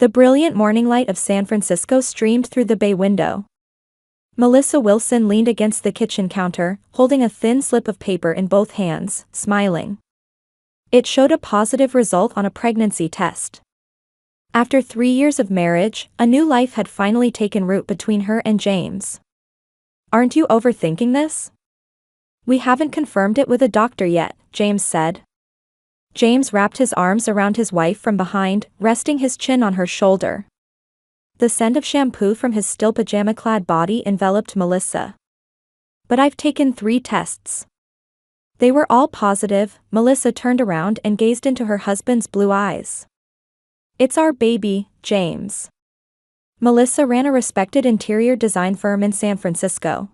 The brilliant morning light of San Francisco streamed through the bay window. Melissa Wilson leaned against the kitchen counter, holding a thin slip of paper in both hands, smiling. It showed a positive result on a pregnancy test. After 3 years of marriage, a new life had finally taken root between her and James. "Aren't you overthinking this?" "We haven't confirmed it with a doctor yet," James said. James wrapped his arms around his wife from behind, resting his chin on her shoulder. The scent of shampoo from his still pajama-clad body enveloped Melissa. "But I've taken 3 tests. They were all positive." Melissa turned around and gazed into her husband's blue eyes. "It's our baby, James." Melissa ran a respected interior design firm in San Francisco.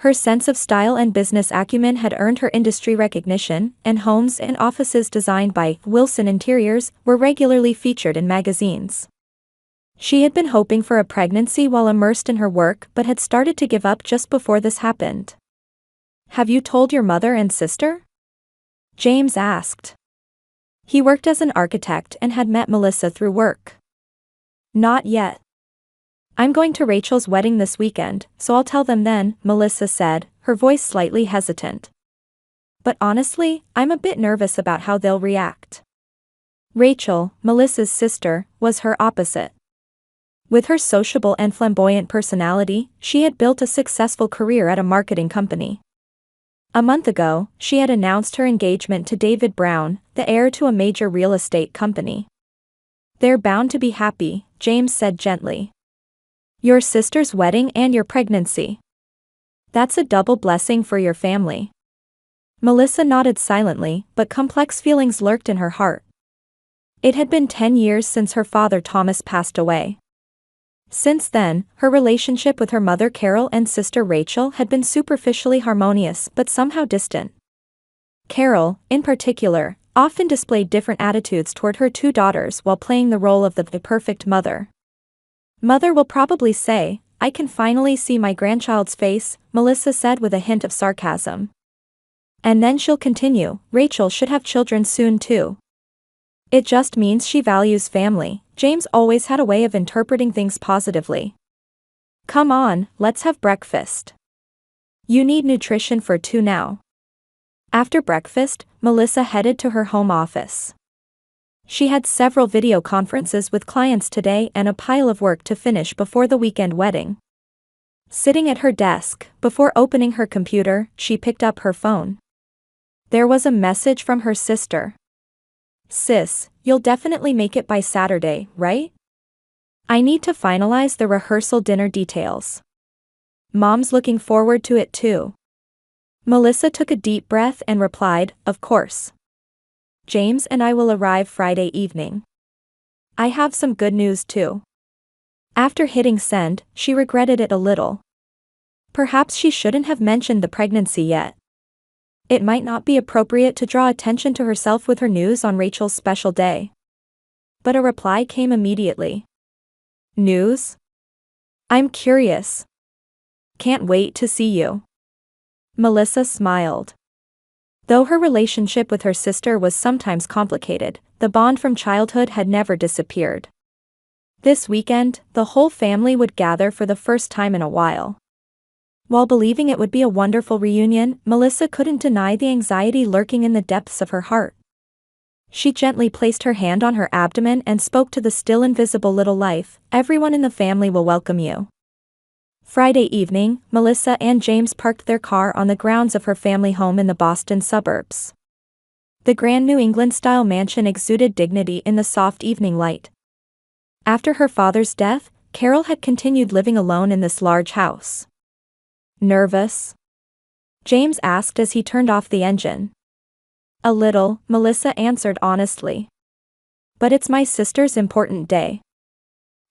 Her sense of style and business acumen had earned her industry recognition, and homes and offices designed by Wilson Interiors were regularly featured in magazines. She had been hoping for a pregnancy while immersed in her work but had started to give up just before this happened. "Have you told your mother and sister?" James asked. He worked as an architect and had met Melissa through work. "Not yet. I'm going to Rachel's wedding this weekend, so I'll tell them then," Melissa said, her voice slightly hesitant. "But honestly, I'm a bit nervous about how they'll react." Rachel, Melissa's sister, was her opposite. With her sociable and flamboyant personality, she had built a successful career at a marketing company. A month ago, she had announced her engagement to David Brown, the heir to a major real estate company. "They're bound to be happy," James said gently. "Your sister's wedding and your pregnancy. That's a double blessing for your family." Melissa nodded silently, but complex feelings lurked in her heart. It had been 10 years since her father Thomas passed away. Since then, her relationship with her mother Carol and sister Rachel had been superficially harmonious but somehow distant. Carol, in particular, often displayed different attitudes toward her 2 daughters while playing the role of the perfect mother. "Mother will probably say, 'I can finally see my grandchild's face,'" Melissa said with a hint of sarcasm. "And then she'll continue, 'Rachel should have children soon too.' It just means she values family." James always had a way of interpreting things positively. "Come on, let's have breakfast. You need nutrition for 2 now." After breakfast, Melissa headed to her home office. She had several video conferences with clients today and a pile of work to finish before the weekend wedding. Sitting at her desk, before opening her computer, she picked up her phone. There was a message from her sister. "Sis, you'll definitely make it by Saturday, right? I need to finalize the rehearsal dinner details. Mom's looking forward to it too." Melissa took a deep breath and replied, "Of course. James and I will arrive Friday evening. I have some good news too." After hitting send, she regretted it a little. Perhaps she shouldn't have mentioned the pregnancy yet. It might not be appropriate to draw attention to herself with her news on Rachel's special day. But a reply came immediately. "News? I'm curious. Can't wait to see you." Melissa smiled. Though her relationship with her sister was sometimes complicated, the bond from childhood had never disappeared. This weekend, the whole family would gather for the first time in a while. While believing it would be a wonderful reunion, Melissa couldn't deny the anxiety lurking in the depths of her heart. She gently placed her hand on her abdomen and spoke to the still invisible little life, "Everyone in the family will welcome you." Friday evening, Melissa and James parked their car on the grounds of her family home in the Boston suburbs. The grand New England-style mansion exuded dignity in the soft evening light. After her father's death, Carol had continued living alone in this large house. "Nervous?" James asked as he turned off the engine. "A little," Melissa answered honestly. "But it's my sister's important day.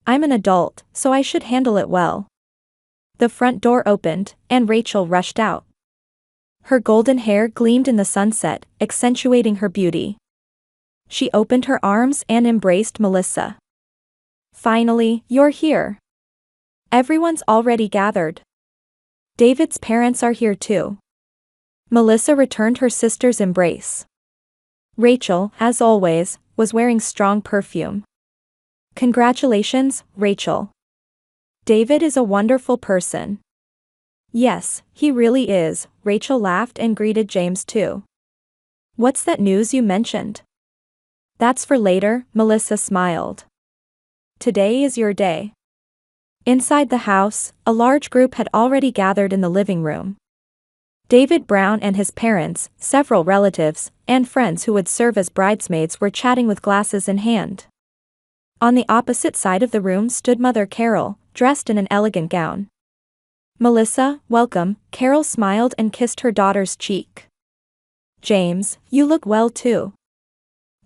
I'm an adult, so I should handle it well." The front door opened, and Rachel rushed out. Her golden hair gleamed in the sunset, accentuating her beauty. She opened her arms and embraced Melissa. "Finally, you're here. Everyone's already gathered. David's parents are here too." Melissa returned her sister's embrace. Rachel, as always, was wearing strong perfume. Congratulations, Rachel. David is a wonderful person. Yes, he really is, Rachel laughed and greeted James too. What's that news you mentioned? That's for later, Melissa smiled. Today is your day. Inside the house, a large group had already gathered in the living room. David Brown and his parents, several relatives, and friends who would serve as bridesmaids were chatting with glasses in hand. On the opposite side of the room stood Mother Carol, dressed in an elegant gown. Melissa, welcome, Carol smiled and kissed her daughter's cheek. James, you look well too.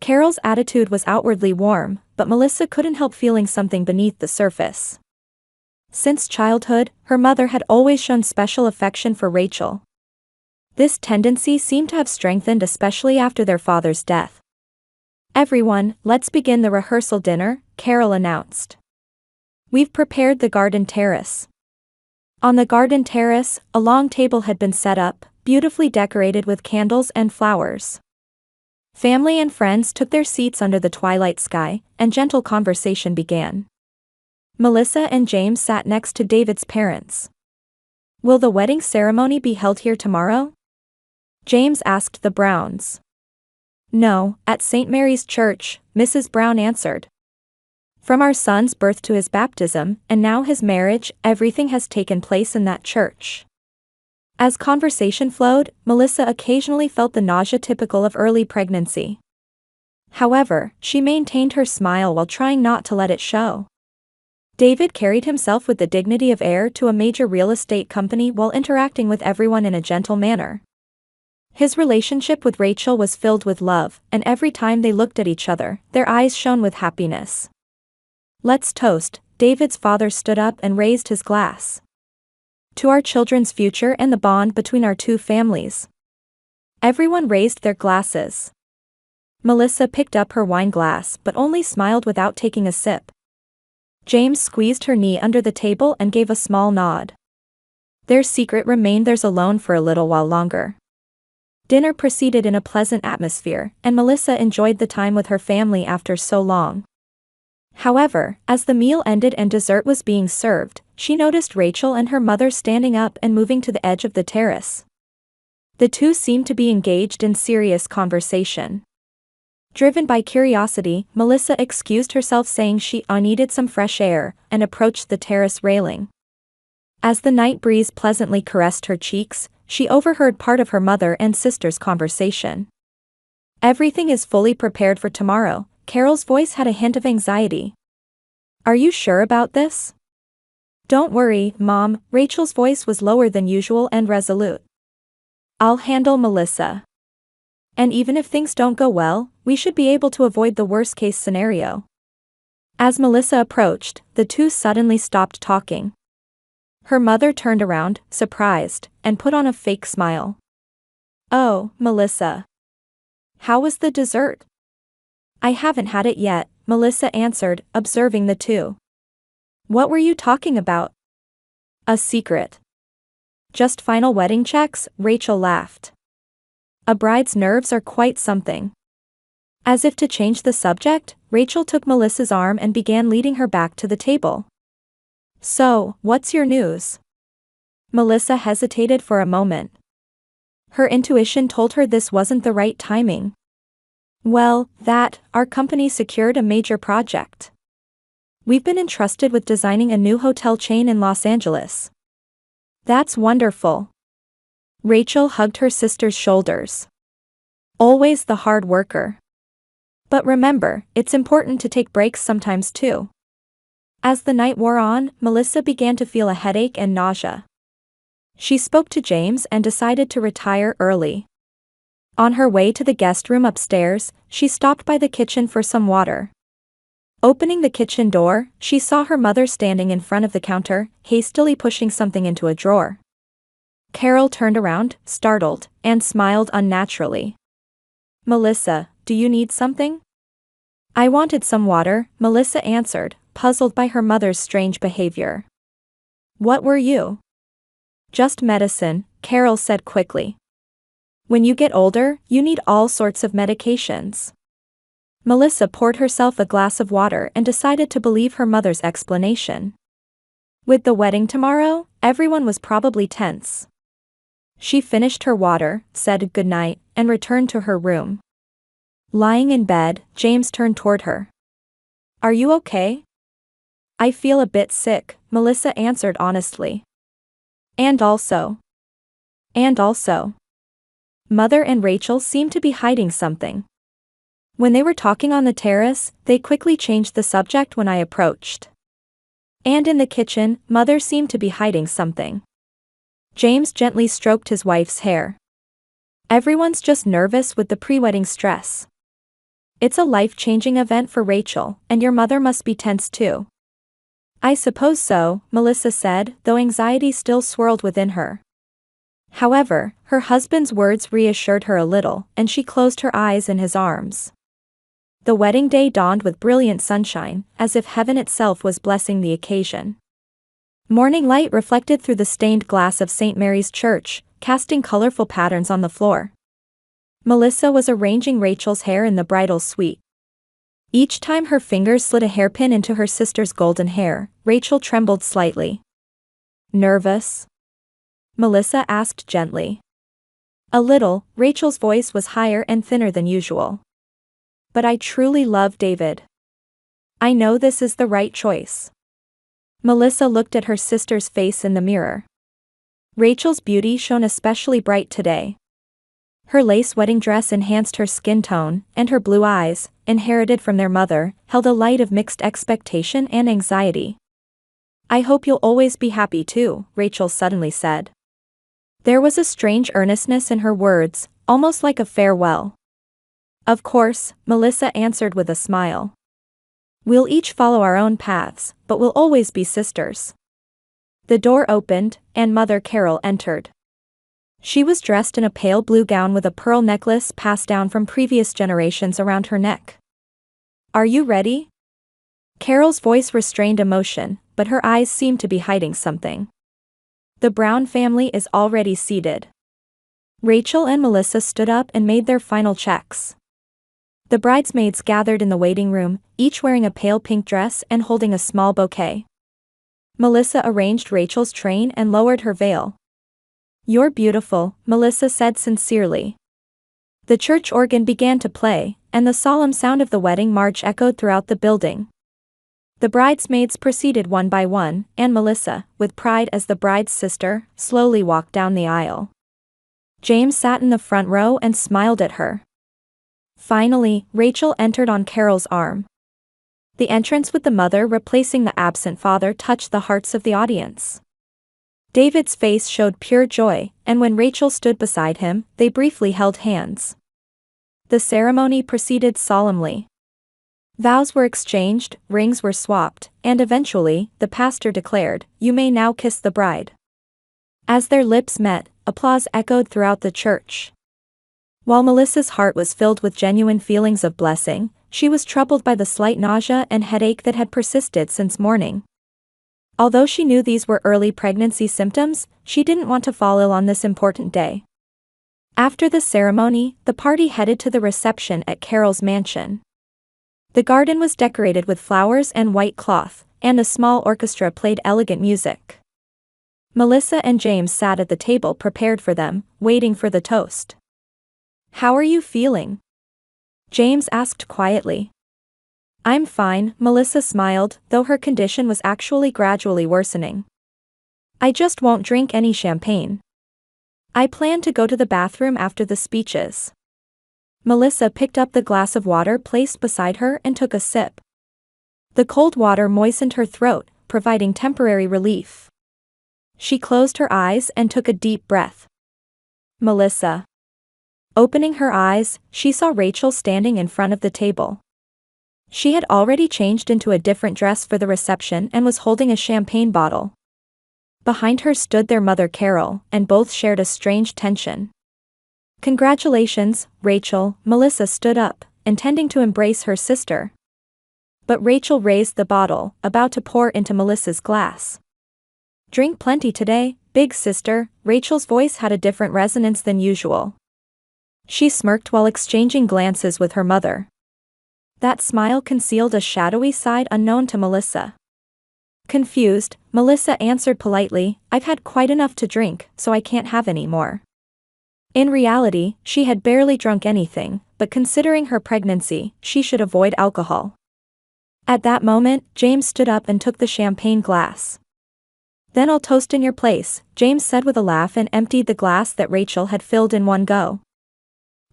Carol's attitude was outwardly warm, but Melissa couldn't help feeling something beneath the surface. Since childhood, her mother had always shown special affection for Rachel. This tendency seemed to have strengthened especially after their father's death. Everyone, let's begin the rehearsal dinner, Carol announced. We've prepared the garden terrace. On the garden terrace, a long table had been set up, beautifully decorated with candles and flowers. Family and friends took their seats under the twilight sky, and gentle conversation began. Melissa and James sat next to David's parents. Will the wedding ceremony be held here tomorrow? James asked the Browns. No, at St. Mary's Church, Mrs. Brown answered. From our son's birth to his baptism, and now his marriage, everything has taken place in that church. As conversation flowed, Melissa occasionally felt the nausea typical of early pregnancy. However, she maintained her smile while trying not to let it show. David carried himself with the dignity of heir to a major real estate company while interacting with everyone in a gentle manner. His relationship with Rachel was filled with love, and every time they looked at each other, their eyes shone with happiness. Let's toast, David's father stood up and raised his glass. To our children's future and the bond between our two families. Everyone raised their glasses. Melissa picked up her wine glass but only smiled without taking a sip. James squeezed her knee under the table and gave a small nod. Their secret remained theirs alone for a little while longer. Dinner proceeded in a pleasant atmosphere, and Melissa enjoyed the time with her family after so long. However, as the meal ended and dessert was being served, she noticed Rachel and her mother standing up and moving to the edge of the terrace. The two seemed to be engaged in serious conversation. Driven by curiosity, Melissa excused herself saying she needed some fresh air, and approached the terrace railing. As the night breeze pleasantly caressed her cheeks, she overheard part of her mother and sister's conversation. Everything is fully prepared for tomorrow, Carol's voice had a hint of anxiety. Are you sure about this? Don't worry, Mom, Rachel's voice was lower than usual and resolute. I'll handle Melissa. And even if things don't go well, we should be able to avoid the worst-case scenario. As Melissa approached, the two suddenly stopped talking. Her mother turned around, surprised, and put on a fake smile. Oh, Melissa. How was the dessert? I haven't had it yet, Melissa answered, observing the two. What were you talking about? A secret. Just final wedding checks, Rachel laughed. A bride's nerves are quite something. As if to change the subject, Rachel took Melissa's arm and began leading her back to the table. So, what's your news? Melissa hesitated for a moment. Her intuition told her this wasn't the right timing. Well, our company secured a major project. We've been entrusted with designing a new hotel chain in Los Angeles. That's wonderful. Rachel hugged her sister's shoulders. Always the hard worker. But remember, it's important to take breaks sometimes too. As the night wore on, Melissa began to feel a headache and nausea. She spoke to James and decided to retire early. On her way to the guest room upstairs, she stopped by the kitchen for some water. Opening the kitchen door, she saw her mother standing in front of the counter, hastily pushing something into a drawer. Carol turned around, startled, and smiled unnaturally. Melissa, do you need something? I wanted some water, Melissa answered, puzzled by her mother's strange behavior. What were you? Just medicine, Carol said quickly. When you get older, you need all sorts of medications. Melissa poured herself a glass of water and decided to believe her mother's explanation. With the wedding tomorrow, everyone was probably tense. She finished her water, said goodnight, and returned to her room. Lying in bed, James turned toward her. "Are you okay?" "I feel a bit sick," Melissa answered honestly. And also. Mother and Rachel seemed to be hiding something. When they were talking on the terrace, they quickly changed the subject when I approached. And in the kitchen, Mother seemed to be hiding something. James gently stroked his wife's hair. "Everyone's just nervous with the pre-wedding stress. It's a life-changing event for Rachel, and your mother must be tense too." "I suppose so," Melissa said, though anxiety still swirled within her. However, her husband's words reassured her a little, and she closed her eyes in his arms. The wedding day dawned with brilliant sunshine, as if heaven itself was blessing the occasion. Morning light reflected through the stained glass of St. Mary's Church, casting colorful patterns on the floor. Melissa was arranging Rachel's hair in the bridal suite. Each time her fingers slid a hairpin into her sister's golden hair, Rachel trembled slightly. "Nervous?" Melissa asked gently. "A little," Rachel's voice was higher and thinner than usual. "But I truly love David. I know this is the right choice." Melissa looked at her sister's face in the mirror. Rachel's beauty shone especially bright today. Her lace wedding dress enhanced her skin tone, and her blue eyes, inherited from their mother, held a light of mixed expectation and anxiety. "I hope you'll always be happy too," Rachel suddenly said. There was a strange earnestness in her words, almost like a farewell. "Of course," Melissa answered with a smile. "We'll each follow our own paths, but we'll always be sisters." The door opened, and Mother Carol entered. She was dressed in a pale blue gown with a pearl necklace passed down from previous generations around her neck. "Are you ready?" Carol's voice restrained emotion, but her eyes seemed to be hiding something. "The Brown family is already seated." Rachel and Melissa stood up and made their final checks. The bridesmaids gathered in the waiting room, each wearing a pale pink dress and holding a small bouquet. Melissa arranged Rachel's train and lowered her veil. "You're beautiful," Melissa said sincerely. The church organ began to play, and the solemn sound of the wedding march echoed throughout the building. The bridesmaids proceeded one by one, and Melissa, with pride as the bride's sister, slowly walked down the aisle. James sat in the front row and smiled at her. Finally, Rachel entered on Carol's arm. The entrance with the mother replacing the absent father touched the hearts of the audience. David's face showed pure joy, and when Rachel stood beside him, they briefly held hands. The ceremony proceeded solemnly. Vows were exchanged, rings were swapped, and eventually, the pastor declared, "You may now kiss the bride." As their lips met, applause echoed throughout the church. While Melissa's heart was filled with genuine feelings of blessing, she was troubled by the slight nausea and headache that had persisted since morning. Although she knew these were early pregnancy symptoms, she didn't want to fall ill on this important day. After the ceremony, the party headed to the reception at Carol's mansion. The garden was decorated with flowers and white cloth, and a small orchestra played elegant music. Melissa and James sat at the table prepared for them, waiting for the toast. "How are you feeling?" James asked quietly. "I'm fine," Melissa smiled, though her condition was actually gradually worsening. "I just won't drink any champagne. I plan to go to the bathroom after the speeches." Melissa picked up the glass of water placed beside her and took a sip. The cold water moistened her throat, providing temporary relief. She closed her eyes and took a deep breath. "Melissa." Opening her eyes, she saw Rachel standing in front of the table. She had already changed into a different dress for the reception and was holding a champagne bottle. Behind her stood their mother Carol, and both shared a strange tension. "Congratulations, Rachel," Melissa stood up, intending to embrace her sister. But Rachel raised the bottle, about to pour into Melissa's glass. "Drink plenty today, big sister." Rachel's voice had a different resonance than usual. She smirked while exchanging glances with her mother. That smile concealed a shadowy side unknown to Melissa. Confused, Melissa answered politely, "I've had quite enough to drink, so I can't have any more." In reality, she had barely drunk anything, but considering her pregnancy, she should avoid alcohol. At that moment, James stood up and took the champagne glass. "Then I'll toast in your place," James said with a laugh and emptied the glass that Rachel had filled in one go.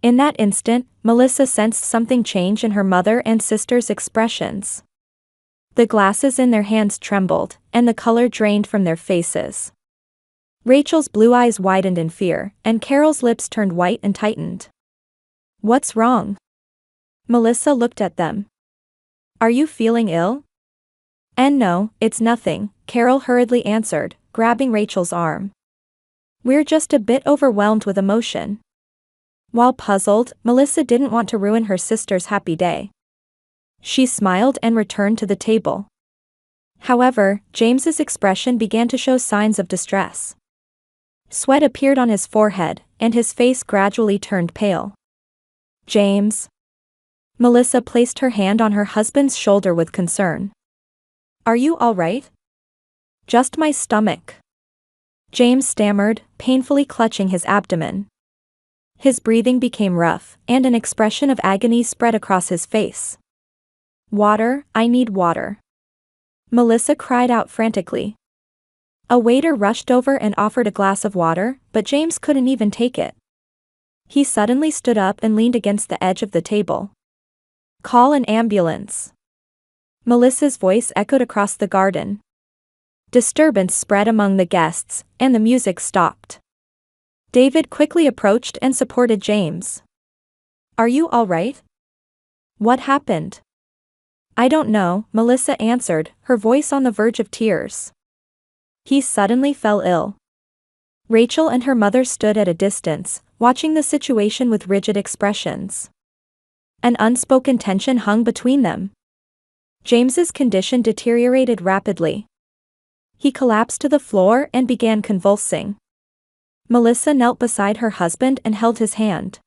In that instant, Melissa sensed something change in her mother and sister's expressions. The glasses in their hands trembled, and the color drained from their faces. Rachel's blue eyes widened in fear, and Carol's lips turned white and tightened. "What's wrong?" Melissa looked at them. "Are you feeling ill?" "And no, it's nothing," Carol hurriedly answered, grabbing Rachel's arm. "We're just a bit overwhelmed with emotion." While puzzled, Melissa didn't want to ruin her sister's happy day. She smiled and returned to the table. However, James's expression began to show signs of distress. Sweat appeared on his forehead, and his face gradually turned pale. "James?" Melissa placed her hand on her husband's shoulder with concern. "Are you all right?" "Just my stomach." James stammered, painfully clutching his abdomen. His breathing became rough, and an expression of agony spread across his face. "Water, I need water." Melissa cried out frantically. A waiter rushed over and offered a glass of water, but James couldn't even take it. He suddenly stood up and leaned against the edge of the table. "Call an ambulance." Melissa's voice echoed across the garden. Disturbance spread among the guests, and the music stopped. David quickly approached and supported James. "Are you all right?" "What happened?" "I don't know," Melissa answered, her voice on the verge of tears. "He suddenly fell ill." Rachel and her mother stood at a distance, watching the situation with rigid expressions. An unspoken tension hung between them. James's condition deteriorated rapidly. He collapsed to the floor and began convulsing. Melissa knelt beside her husband and held his hand.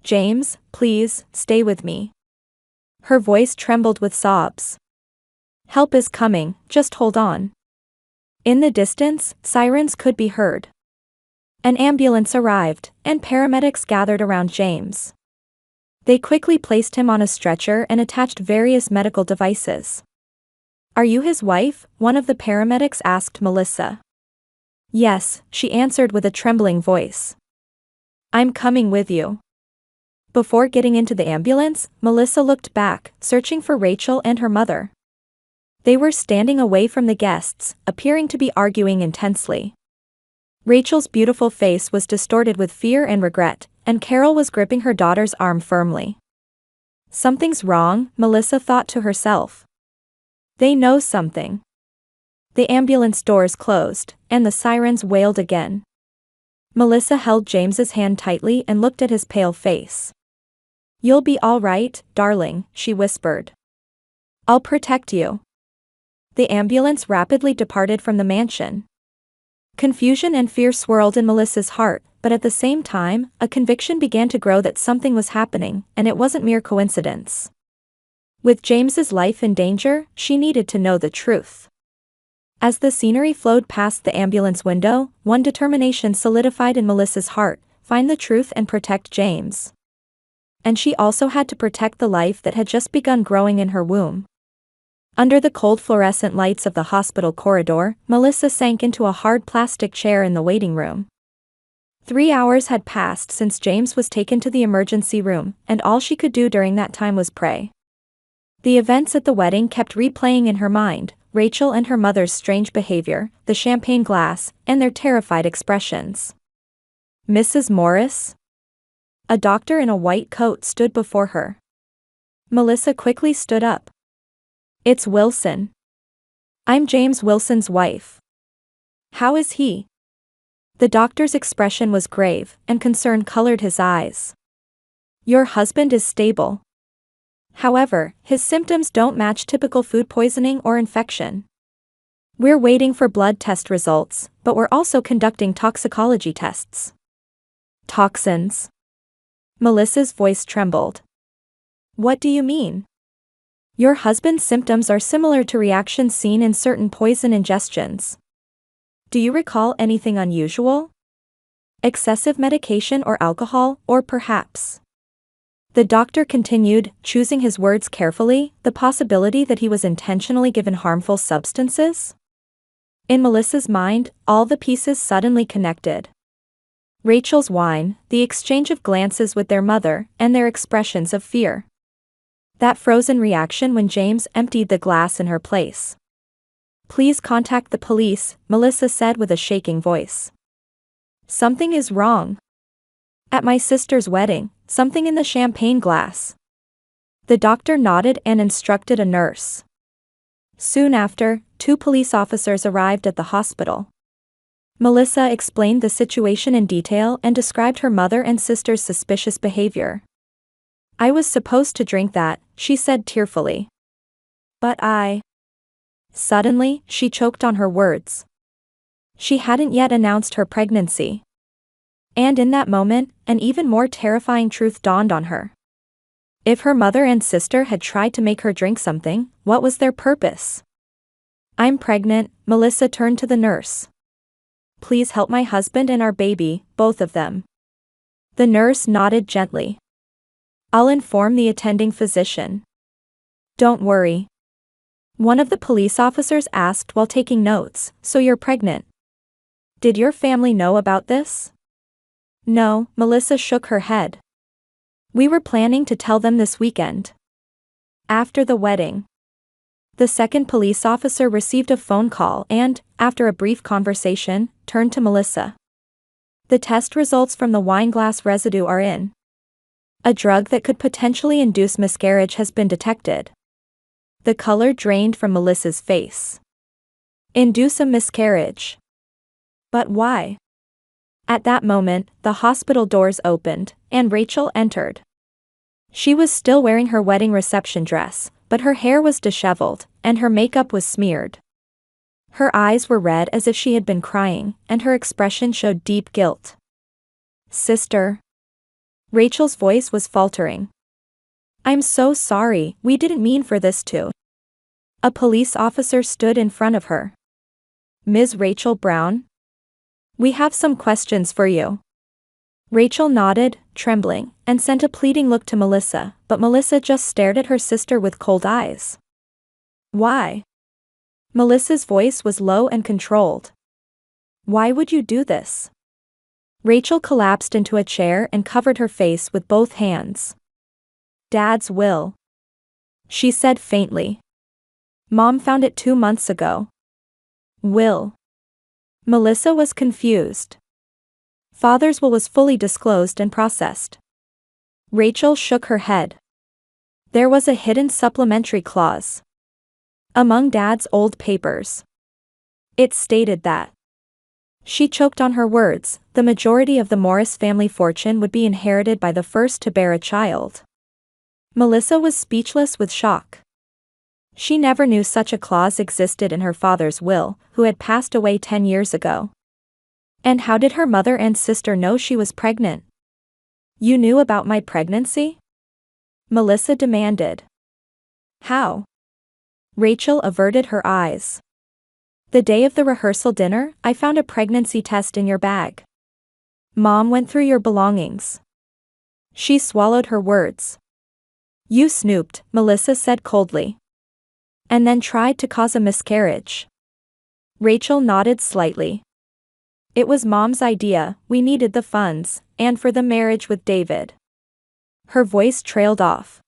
"James, please, stay with me." Her voice trembled with sobs. "Help is coming, just hold on." In the distance, sirens could be heard. An ambulance arrived, and paramedics gathered around James. They quickly placed him on a stretcher and attached various medical devices. "Are you his wife?" one of the paramedics asked Melissa. "Yes," she answered with a trembling voice. "I'm coming with you." Before getting into the ambulance, Melissa looked back, searching for Rachel and her mother. They were standing away from the guests, appearing to be arguing intensely. Rachel's beautiful face was distorted with fear and regret, and Carol was gripping her daughter's arm firmly. "Something's wrong," Melissa thought to herself. "They know something." The ambulance doors closed, and the sirens wailed again. Melissa held James's hand tightly and looked at his pale face. "You'll be all right, darling," she whispered. "I'll protect you." The ambulance rapidly departed from the mansion. Confusion and fear swirled in Melissa's heart, but at the same time, a conviction began to grow that something was happening, and it wasn't mere coincidence. With James's life in danger, she needed to know the truth. As the scenery flowed past the ambulance window, one determination solidified in Melissa's heart: find the truth and protect James. And she also had to protect the life that had just begun growing in her womb. Under the cold fluorescent lights of the hospital corridor, Melissa sank into a hard plastic chair in the waiting room. 3 hours had passed since James was taken to the emergency room, and all she could do during that time was pray. The events at the wedding kept replaying in her mind: Rachel and her mother's strange behavior, the champagne glass, and their terrified expressions. "Mrs. Morris?" A doctor in a white coat stood before her. Melissa quickly stood up. "It's Wilson. I'm James Wilson's wife." "How is he?" The doctor's expression was grave, and concern colored his eyes. "Your husband is stable. However, his symptoms don't match typical food poisoning or infection. We're waiting for blood test results, but we're also conducting toxicology tests." "Toxins?" Melissa's voice trembled. "What do you mean?" Your husband's symptoms are similar to reactions seen in certain poison ingestions. Do you recall anything unusual? Excessive medication or alcohol, or perhaps? The doctor continued, choosing his words carefully, the possibility that he was intentionally given harmful substances? In Melissa's mind, all the pieces suddenly connected. Rachel's whine, the exchange of glances with their mother, and their expressions of fear. That frozen reaction when James emptied the glass in her place. Please contact the police, Melissa said with a shaking voice. Something is wrong. At my sister's wedding, something in the champagne glass. The doctor nodded and instructed a nurse. Soon after, 2 police officers arrived at the hospital. Melissa explained the situation in detail and described her mother and sister's suspicious behavior. I was supposed to drink that, she said tearfully. But Suddenly, she choked on her words. She hadn't yet announced her pregnancy. And in that moment, an even more terrifying truth dawned on her. If her mother and sister had tried to make her drink something, what was their purpose? I'm pregnant, Melissa turned to the nurse. Please help my husband and our baby, both of them. The nurse nodded gently. I'll inform the attending physician. Don't worry. One of the police officers asked while taking notes, so you're pregnant. Did your family know about this? No, Melissa shook her head. We were planning to tell them this weekend. After the wedding. The second police officer received a phone call and, after a brief conversation, turned to Melissa. The test results from the wine glass residue are in. A drug that could potentially induce miscarriage has been detected. The color drained from Melissa's face. Induce a miscarriage. But why? At that moment, the hospital doors opened, and Rachel entered. She was still wearing her wedding reception dress, but her hair was disheveled, and her makeup was smeared. Her eyes were red as if she had been crying, and her expression showed deep guilt. Sister. Rachel's voice was faltering. I'm so sorry, we didn't mean for this to. A police officer stood in front of her. Ms. Rachel Brown? We have some questions for you. Rachel nodded, trembling, and sent a pleading look to Melissa, but Melissa just stared at her sister with cold eyes. Why? Melissa's voice was low and controlled. Why would you do this? Rachel collapsed into a chair and covered her face with both hands. Dad's will. She said faintly. Mom found it 2 months ago. Will. Melissa was confused. Father's will was fully disclosed and processed. Rachel shook her head. There was a hidden supplementary clause among Dad's old papers. It stated that. She choked on her words, the majority of the Morris family fortune would be inherited by the first to bear a child. Melissa was speechless with shock. She never knew such a clause existed in her father's will, who had passed away 10 years ago. And how did her mother and sister know she was pregnant? You knew about my pregnancy? Melissa demanded. How? Rachel averted her eyes. The day of the rehearsal dinner, I found a pregnancy test in your bag. Mom went through your belongings. She swallowed her words. You snooped, Melissa said coldly. And then tried to cause a miscarriage. Rachel nodded slightly. It was Mom's idea, we needed the funds, and for the marriage with David. Her voice trailed off.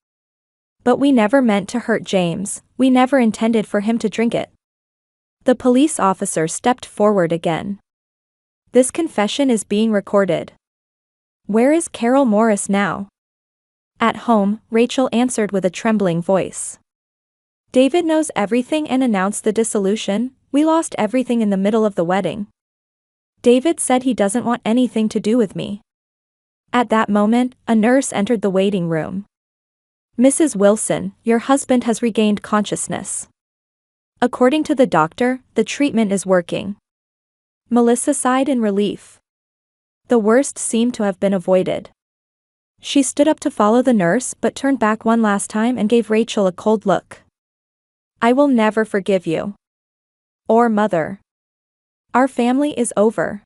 But we never meant to hurt James, we never intended for him to drink it. The police officer stepped forward again. This confession is being recorded. Where is Carol Morris now? At home, Rachel answered with a trembling voice. David knows everything and announced the dissolution, we lost everything in the middle of the wedding. David said he doesn't want anything to do with me. At that moment, a nurse entered the waiting room. Mrs. Wilson, your husband has regained consciousness. According to the doctor, the treatment is working. Melissa sighed in relief. The worst seemed to have been avoided. She stood up to follow the nurse but turned back one last time and gave Rachel a cold look. I will never forgive you. Or Mother. Our family is over.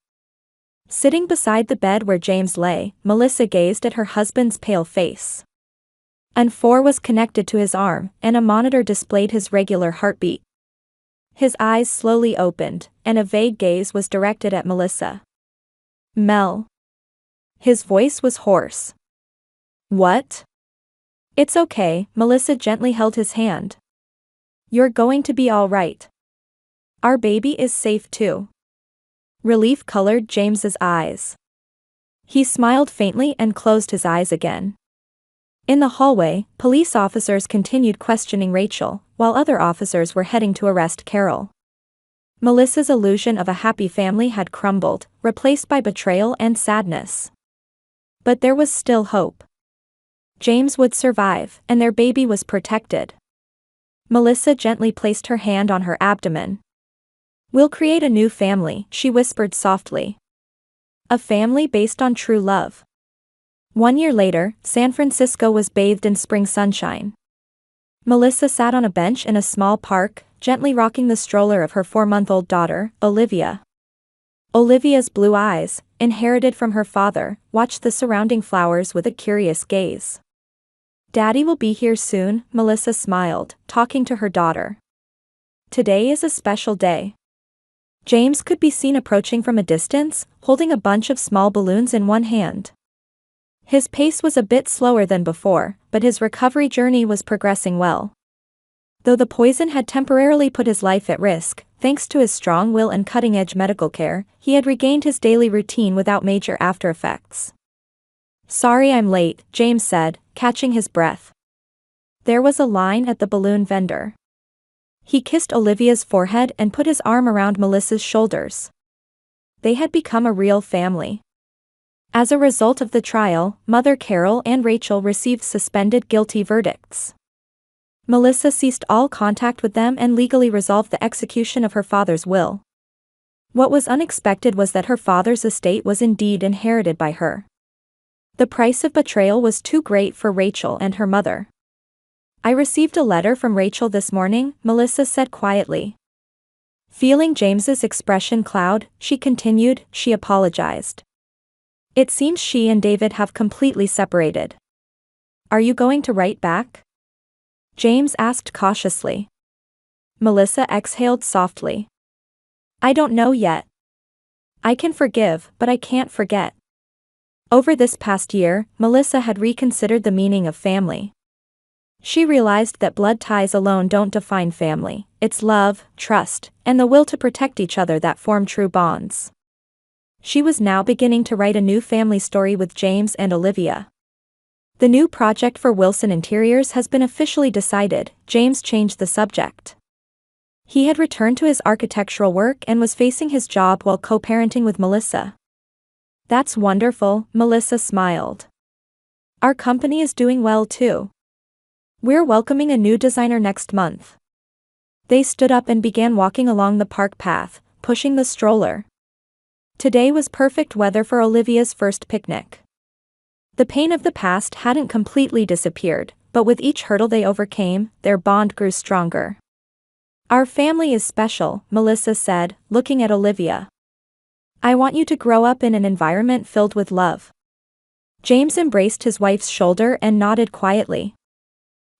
Sitting beside the bed where James lay, Melissa gazed at her husband's pale face. An 4 was connected to his arm, and a monitor displayed his regular heartbeat. His eyes slowly opened, and a vague gaze was directed at Melissa. Mel. His voice was hoarse. What? It's okay, Melissa gently held his hand. You're going to be all right. Our baby is safe too. Relief colored James's eyes. He smiled faintly and closed his eyes again. In the hallway, police officers continued questioning Rachel, while other officers were heading to arrest Carol. Melissa's illusion of a happy family had crumbled, replaced by betrayal and sadness. But there was still hope. James would survive, and their baby was protected. Melissa gently placed her hand on her abdomen. We'll create a new family, she whispered softly. A family based on true love. 1 year later, San Francisco was bathed in spring sunshine. Melissa sat on a bench in a small park, gently rocking the stroller of her 4-month-old daughter, Olivia. Olivia's blue eyes, inherited from her father, watched the surrounding flowers with a curious gaze. Daddy will be here soon, Melissa smiled, talking to her daughter. Today is a special day. James could be seen approaching from a distance, holding a bunch of small balloons in one hand. His pace was a bit slower than before, but his recovery journey was progressing well. Though the poison had temporarily put his life at risk, thanks to his strong will and cutting-edge medical care, he had regained his daily routine without major after-effects. Sorry I'm late, James said, catching his breath. There was a line at the balloon vendor. He kissed Olivia's forehead and put his arm around Melissa's shoulders. They had become a real family. As a result of the trial, Mother Carol and Rachel received suspended guilty verdicts. Melissa ceased all contact with them and legally resolved the execution of her father's will. What was unexpected was that her father's estate was indeed inherited by her. The price of betrayal was too great for Rachel and her mother. I received a letter from Rachel this morning, Melissa said quietly. Feeling James's expression cloud, she continued, she apologized. It seems she and David have completely separated. Are you going to write back? James asked cautiously. Melissa exhaled softly. I don't know yet. I can forgive, but I can't forget. Over this past year, Melissa had reconsidered the meaning of family. She realized that blood ties alone don't define family, it's love, trust, and the will to protect each other that form true bonds. She was now beginning to write a new family story with James and Olivia. The new project for Wilson Interiors has been officially decided, James changed the subject. He had returned to his architectural work and was facing his job while co-parenting with Melissa. That's wonderful, Melissa smiled. Our company is doing well too. We're welcoming a new designer next month. They stood up and began walking along the park path, pushing the stroller. Today was perfect weather for Olivia's first picnic. The pain of the past hadn't completely disappeared, but with each hurdle they overcame, their bond grew stronger. Our family is special, Melissa said, looking at Olivia. I want you to grow up in an environment filled with love. James embraced his wife's shoulder and nodded quietly.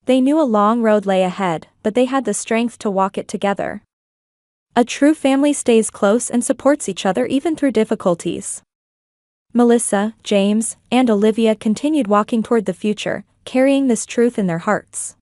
They knew a long road lay ahead, but they had the strength to walk it together. A true family stays close and supports each other even through difficulties. Melissa, James, and Olivia continued walking toward the future, carrying this truth in their hearts.